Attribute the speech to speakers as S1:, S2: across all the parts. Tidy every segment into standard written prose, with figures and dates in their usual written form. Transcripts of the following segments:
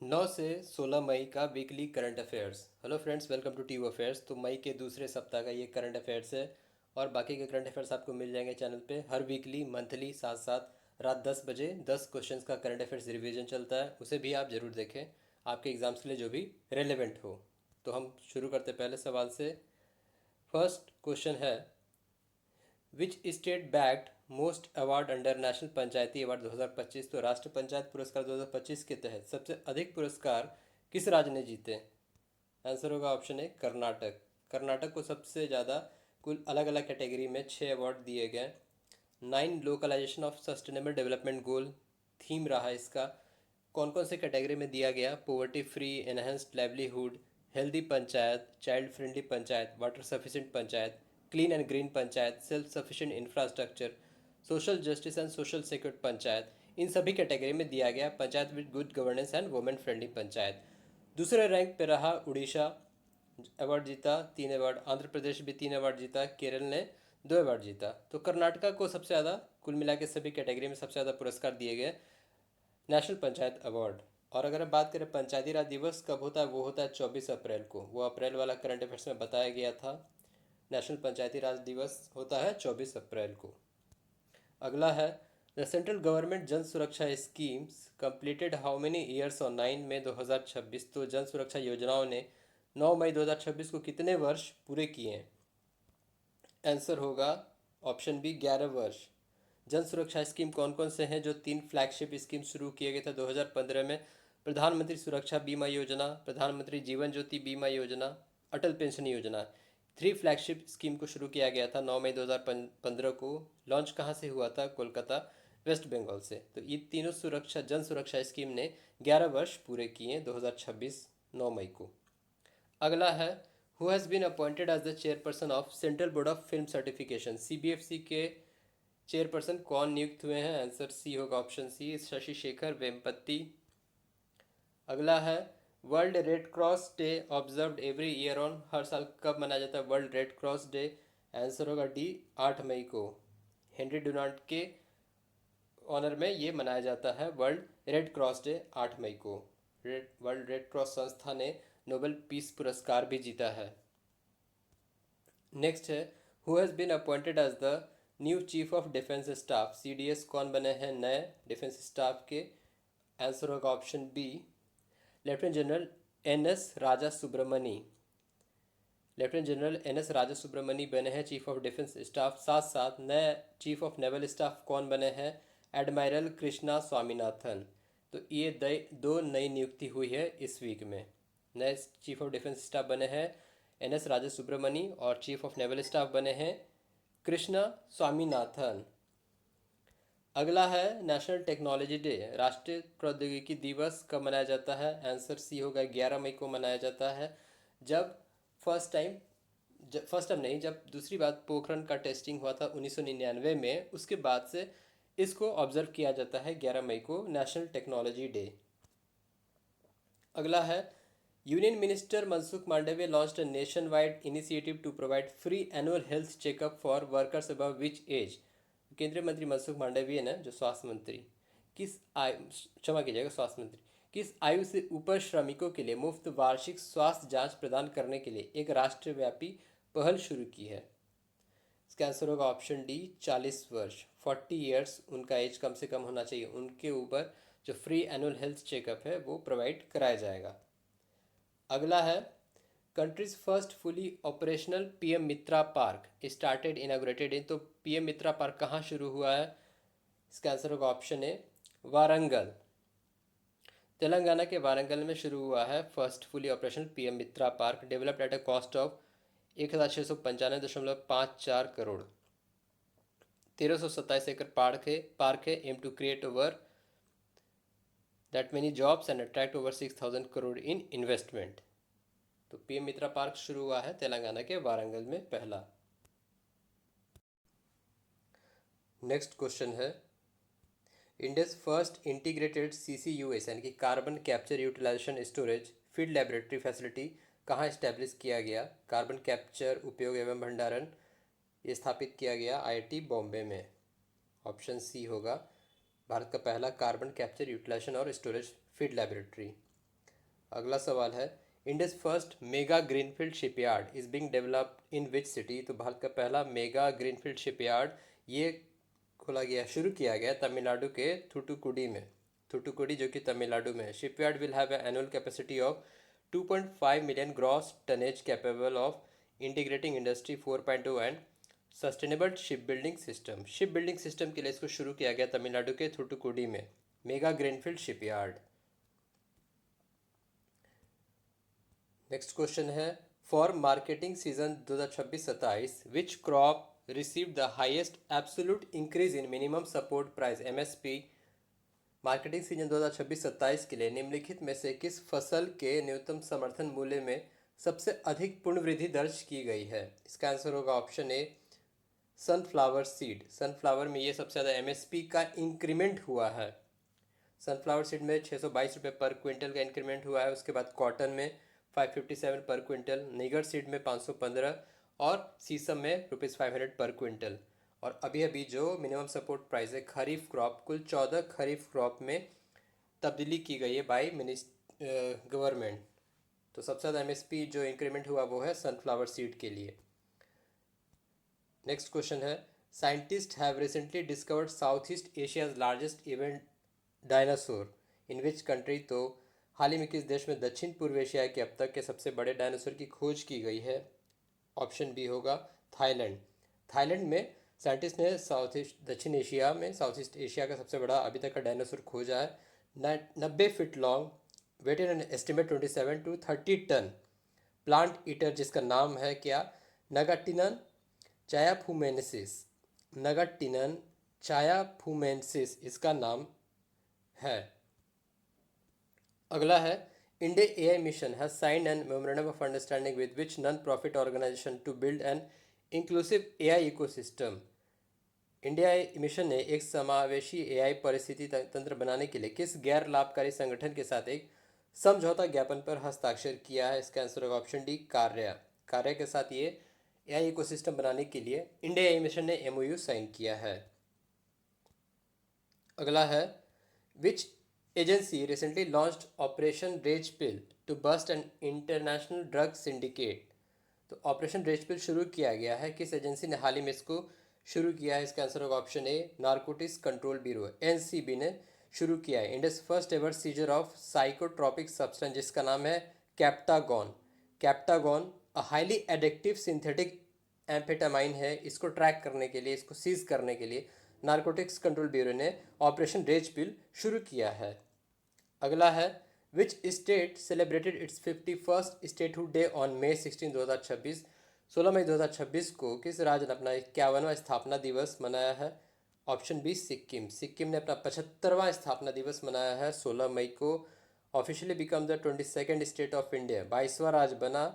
S1: 9 से 16 मई का weekly current affairs. Hello friends, welcome to TU affairs. तो मई के दूसरे सप्ताह का ये करंट अफेयर्स है और बाकी के करंट अफेयर्स आपको मिल जाएंगे चैनल पे हर वीकली मंथली साथ साथ रात 10 बजे 10 क्वेश्चंस का करंट अफेयर्स रिवीजन चलता है, उसे भी आप ज़रूर देखें आपके एग्ज़ाम्स के लिए जो भी रेलेवेंट हो। तो हम शुरू करते पहले सवाल से। फर्स्ट क्वेश्चन है, which state backed most award under national Panchayati award 2025। तो राष्ट्रीय पंचायत पुरस्कार 2025 के तहत सबसे अधिक पुरस्कार किस राज्य ने जीते? आंसर होगा ऑप्शन ए कर्नाटक। कर्नाटक को सबसे ज़्यादा कुल अलग अलग कैटेगरी में 6 अवार्ड दिए गए। 9 localization of sustainable development goal theme रहा इसका। कौन कौन से कैटेगरी में दिया गया? Poverty free, enhanced livelihood, healthy panchayat, child friendly panchayat, water sufficient panchayat, clean and green panchayat, self sufficient infrastructure, social justice and social secure panchayat. इन सभी कैटेगरी में दिया गया panchayat with good governance and women friendly panchayat. दूसरे रैंक पे रहा उड़ीसा, अवार्ड जीता 3 अवार्ड। आंध्र प्रदेश भी 3 अवार्ड जीता। केरल ने 2 अवार्ड जीता। तो कर्नाटका को सबसे ज़्यादा कुल मिला के सभी कैटेगरी में सबसे ज़्यादा पुरस्कार दिए गए नेशनल पंचायत अवार्ड। और अगर हम बात करें पंचायती राज दिवस कब होता है, वो होता है 24 अप्रैल को। वो अप्रैल वाला करंट अफेयर्स में बताया गया था। नेशनल पंचायती राज दिवस होता है 24 अप्रैल को। अगला है, द सेंट्रल गवर्नमेंट जन सुरक्षा schemes completed how many years on 9 मई 2026। तो जन सुरक्षा योजनाओं ने 9 मई 2026 को कितने वर्ष पूरे किए हैं? आंसर होगा ऑप्शन बी 11 वर्ष। जन सुरक्षा स्कीम कौन कौन से हैं? जो 3 फ्लैगशिप स्कीम शुरू किए गए थे 2015 में, प्रधानमंत्री सुरक्षा बीमा योजना, प्रधानमंत्री जीवन ज्योति बीमा योजना, अटल पेंशन योजना। 3 फ्लैगशिप स्कीम को शुरू किया गया था 9 मई 2015 को। लॉन्च कहाँ से हुआ था? कोलकाता, वेस्ट बंगाल से। तो ये तीनों सुरक्षा जन सुरक्षा स्कीम ने 11 वर्ष पूरे किए 2026 9 मई को। अगला है, who has been appointed as the chairperson of central board of film certification. CBFC के चेयरपर्सन कौन नियुक्त हुए हैं? आंसर सी होगा ऑप्शन सी, शशि शेखर वेम्पति। अगला है, world red cross day observed every year on. हर साल कब मनाया जाता है world red cross day? Answer होगा डी, 8 मई को। हेनरी डुनांट के ऑनर में ये मनाया जाता है वर्ल्ड रेड क्रॉस डे 8 मई को। वर्ल्ड रेड क्रॉस संस्था ने नोबेल पीस पुरस्कार भी जीता है। नेक्स्ट है, who has been appointed as the new chief of defence staff. CDS कौन बने हैं नए डिफेंस स्टाफ के? आंसर होगा option B, lieutenant general N S Raja Subramani. Lieutenant general N S Raja Subramani बने हैं चीफ ऑफ डिफेंस स्टाफ। साथ साथ नए चीफ ऑफ नेवल स्टाफ कौन बने हैं? एडमायरल कृष्णा स्वामीनाथन। तो ये दो नई नियुक्ति हुई है इस वीक में। नए चीफ ऑफ डिफेंस स्टाफ बने हैं एन एस राजा सुब्रमणी और चीफ ऑफ नेवल स्टाफ बने हैं कृष्णा स्वामीनाथन। अगला है, नेशनल टेक्नोलॉजी डे, राष्ट्रीय प्रौद्योगिकी दिवस कब मनाया जाता है? आंसर सी होगा 11 मई को मनाया जाता है। जब फर्स्ट टाइम फर्स्ट टाइम नहीं, जब दूसरी बार पोखरण का टेस्टिंग हुआ था 1999 में, उसके बाद से इसको ऑब्जर्व किया जाता है 11 मई को, नेशनल टेक्नोलॉजी डे। अगला है, union minister Mansukh Mandaviya launched a nation wide initiative to provide free annual health checkup for workers above which age. केंद्रीय मंत्री मनसुख मांडविया ने, जो स्वास्थ्य मंत्री, किस आयु, क्षमा कीजिएगा, स्वास्थ्य मंत्री, किस आयु से ऊपर श्रमिकों के लिए मुफ्त वार्षिक स्वास्थ्य जांच प्रदान करने के लिए एक राष्ट्रव्यापी पहल शुरू की है? इसका आंसर होगा ऑप्शन डी, 40 वर्ष। 40 ईयर्स उनका एज कम से कम होना चाहिए, उनके ऊपर जो फ्री एनुअल हेल्थ चेकअप है वो प्रोवाइड कराया जाएगा। अगला है, countries first fully operational PM Mitra park started inaugurated in. तो पीएम मित्रा पार्क कहाँ शुरू हुआ है? इसका आंसर होगा ऑप्शन ए, वारंगल। तेलंगाना के वारंगल में शुरू हुआ है first fully operational PM Mitra park, developed at a cost of 1695.54 crore. 1327 एकड़ पार्क है aim to create over that many jobs and attract over 6000 crore in investment. तो पीएम मित्रा पार्क शुरू हुआ है तेलंगाना के वारंगल में पहला। नेक्स्ट क्वेश्चन है, इंडियाज फर्स्ट इंटीग्रेटेड सीसीयूएस यानी कि carbon capture utilization storage field laboratory facility कहाँ इस्टेब्लिश किया गया? कार्बन कैप्चर उपयोग एवं भंडारण ये स्थापित किया गया आईआईटी बॉम्बे में। ऑप्शन सी होगा भारत का पहला कार्बन कैप्चर यूटिलाइजेशन और स्टोरेज फील्ड लेबोरेटरी। अगला सवाल है, India's first mega greenfield shipyard is being developed in which city. तो भारत का पहला मेगा ग्रीनफील्ड शिपयार्ड ये खोला गया, शुरू किया गया तमिलनाडु के थूथुकुडी में। थूथुकुडी जो कि तमिलनाडु में है। Shipyard will have annual capacity of 2.5 million gross tonnage capable of integrating industry 4.0 and sustainable ship building system. Ship building system के लिए इसको शुरू किया गया तमिलनाडु के थूथुकुडी में, mega greenfield shipyard. Next question है, for marketing season 2026-27 which crop receive the highest absolute increase in minimum support price MSP. Marketing season 2026-27 के लिए निम्नलिखित में से किस फसल के न्यूनतम समर्थन मूल्य में सबसे अधिक पूर्ण वृद्धि दर्ज की गई है। इसका आंसर होगा option A, sunflower seed. Sunflower में ये सबसे ज़्यादा एमएसपी का इंक्रीमेंट हुआ है। सनफ्लावर सीड में 622 रुपये पर क्विंटल का इंक्रीमेंट हुआ है। उसके बाद कॉटन में 557 पर क्विंटल, नीगर सीड में 515 और सीसम में ₹500 पर क्विंटल। और अभी अभी जो मिनिमम सपोर्ट प्राइस है खरीफ क्रॉप, कुल 14 खरीफ क्रॉप में तब्दीली की गई है बाई गवर्नमेंट। तो सबसे ज़्यादा एमएसपी जो इंक्रीमेंट हुआ वो है सनफ्लावर सीड के लिए। नेक्स्ट क्वेश्चन है, scientist have recently discovered south east Asia's largest event dinosaur in which country. तो हाल ही में किस देश में दक्षिण पूर्व एशिया के अब तक के सबसे बड़े डायनासोर की खोज की गई है। ऑप्शन बी होगा थाईलैंड। थाईलैंड में साइंटिस्ट ने दक्षिण एशिया में साउथ ईस्ट एशिया का सबसे बड़ा अभी तक का डायनासोर खोजा है। 90 feet long, weighted an estimate 27 to 30 ton, plant eater जिसका नाम है क्या, नगाटिनन चायाफुमेनेसिस। नगाटिनन चायाफुमेनेसिस इसका नाम है। अगला है, India AI mission has signed an memorandum of understanding with which non profit organization to build an inclusive AI ecosystem. India mission ने एक समावेशी एआई परिस्थिति तंत्र बनाने के लिए किस गैर लाभकारी संगठन के साथ एक समझौता ज्ञापन पर हस्ताक्षर किया है। इसका आंसर होगा ऑप्शन डी, कार्य। कार्य के साथ ये एआई इकोसिस्टम बनाने के लिए इंडिया एआई मिशन ने एमओयू साइन किया है। अगला है, which agency recently launched operation rage pill to bust an international drug syndicate. तो ऑपरेशन रेज पिल शुरू किया गया है, किस एजेंसी ने हाल ही में इसको शुरू किया है। इसका आंसर होगा option A, narcotics control bureau NCB ने शुरू किया है। India's first ever scissor of psychotropic substance जिसका नाम है Captagon. Captagon a highly addictive synthetic amphetamine है। इसको ट्रैक करने के लिए, इसको सीज करने के लिए नारकोटिक्स कंट्रोल ब्यूरो ने ऑपरेशन रेज पिल शुरू किया है। अगला है, which state celebrated it's 51st statehood day on May 16, 2026। 16 मई 2026 को किस राज्य ने अपना 51वां स्थापना दिवस मनाया है। Option B, Sikkim. सिक्किम ने अपना 75वां स्थापना दिवस मनाया है 16 मई को। Officially become the 22nd state of India, 22वां राज्य बना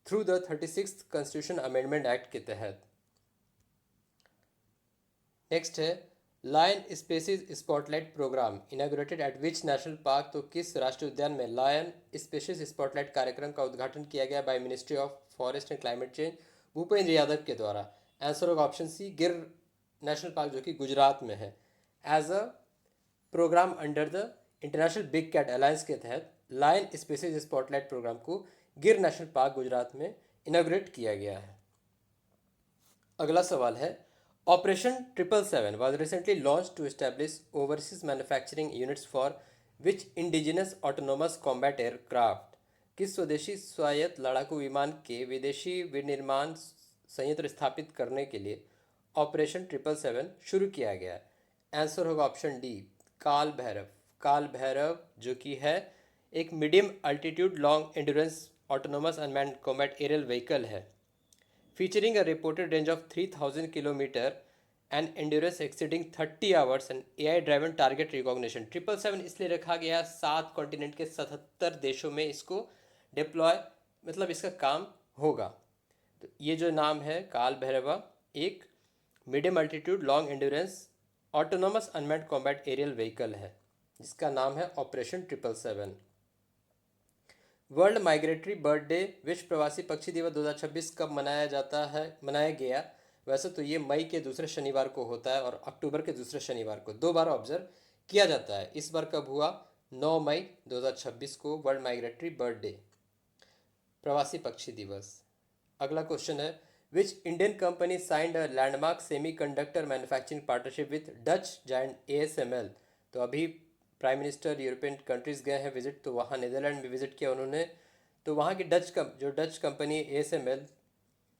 S1: through the 36th constitution amendment act के तहत। नेक्स्ट है, lion species spotlight programme inaugurated at which national park. तो किस राष्ट्रीय उद्यान में लायन स्पेसीज स्पॉटलाइट कार्यक्रम का उद्घाटन किया गया by ministry of forest and climate change Bhupendra Yadav के द्वारा। आंसर होगा ऑप्शन सी, गिर नेशनल पार्क जो कि गुजरात में है। As a program under the international big cat alliance के तहत लायन स्पेसीज स्पॉटलाइट प्रोग्राम को गिर नेशनल पार्क गुजरात में इनाग्रेट किया गया है। अगला सवाल है, operation 777 was recently launched to establish overseas manufacturing units for which indigenous autonomous combat aircraft। किस स्वदेशी स्वायत्त लड़ाकू विमान के विदेशी विनिर्माण संयंत्र स्थापित करने के लिए ऑपरेशन 777 शुरू किया गया है। आंसर होगा ऑप्शन डी, काल भैरव। काल भैरव जो कि है एक medium altitude long endurance autonomous unmanned combat aerial vehicle है, featuring a reported range of 3000 km and endurance exceeding 30 hours and AI driven target recognition। 777 इसलिए रखा गया 7 कॉन्टिनेंट के 77 देशों में इसको डिप्लॉय मतलब इसका काम होगा। तो ये जो नाम है काल भैरवा एक medium altitude long endurance autonomous unmanned combat aerial vehicle है जिसका नाम है operation 777। World migratory bird day विश्व प्रवासी पक्षी दिवस 2026 कब मनाया गया। वैसे तो ये मई के दूसरे शनिवार को होता है और अक्टूबर के दूसरे शनिवार को, 2 बार ऑब्जर्व किया जाता है। इस बार कब हुआ, 9 मई 2026 को वर्ल्ड माइग्रेटरी बर्ड डे, प्रवासी पक्षी दिवस। अगला क्वेश्चन है, which Indian company signed a landmark semi conductor manufacturing partnership with Dutch giant ASML। तो अभी प्राइम मिनिस्टर यूरोपियन कंट्रीज़ गए हैं विजिट, तो वहाँ नीदरलैंड में विजिट किया उन्होंने। तो वहाँ की जो डच कंपनी ASML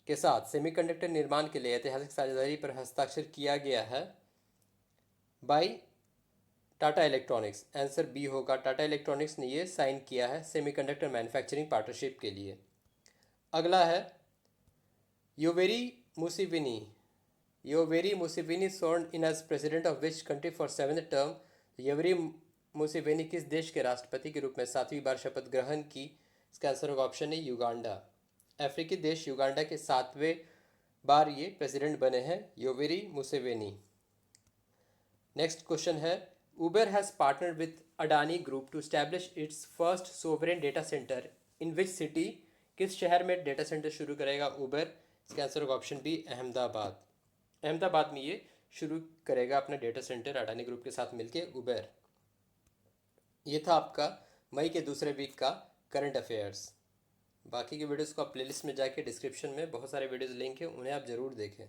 S1: के साथ सेमीकंडक्टर निर्माण के लिए ऐतिहासिक साझेदारी पर हस्ताक्षर किया गया है by Tata electronics. Answer B होगा, टाटा इलेक्ट्रॉनिक्स ने ये साइन किया है सेमीकंडक्टर मैन्युफैक्चरिंग पार्टनरशिप के लिए। अगला है, Yoweri Museveni. Yoweri Museveni sworn in as president of which country for 7th term. Yoweri Museveni किस देश के राष्ट्रपति के रूप में 7वीं बार शपथ ग्रहण की? इसका आंसर होगा ऑप्शन है युगांडा। अफ्रीकी देश युगांडा के 7वें बार ये प्रेसिडेंट बने हैं योवेरी मुसेवेनी। नेक्स्ट क्वेश्चन है, Uber has partner with Adani group to establish its first sovereign data centre in which city. किस शहर में डेटा सेंटर शुरू करेगा उबर? इसका आंसर होगा ऑप्शन बी, अहमदाबाद। अहमदाबाद में ये शुरू करेगा अपना डेटा सेंटर अडानी ग्रुप के साथ मिलके उबर। ये था आपका मई के दूसरे वीक का करंट अफेयर्स। बाकी के वीडियोस को आप प्लेलिस्ट में जाके डिस्क्रिप्शन में बहुत सारे वीडियोस लिंक है, उन्हें आप ज़रूर देखें।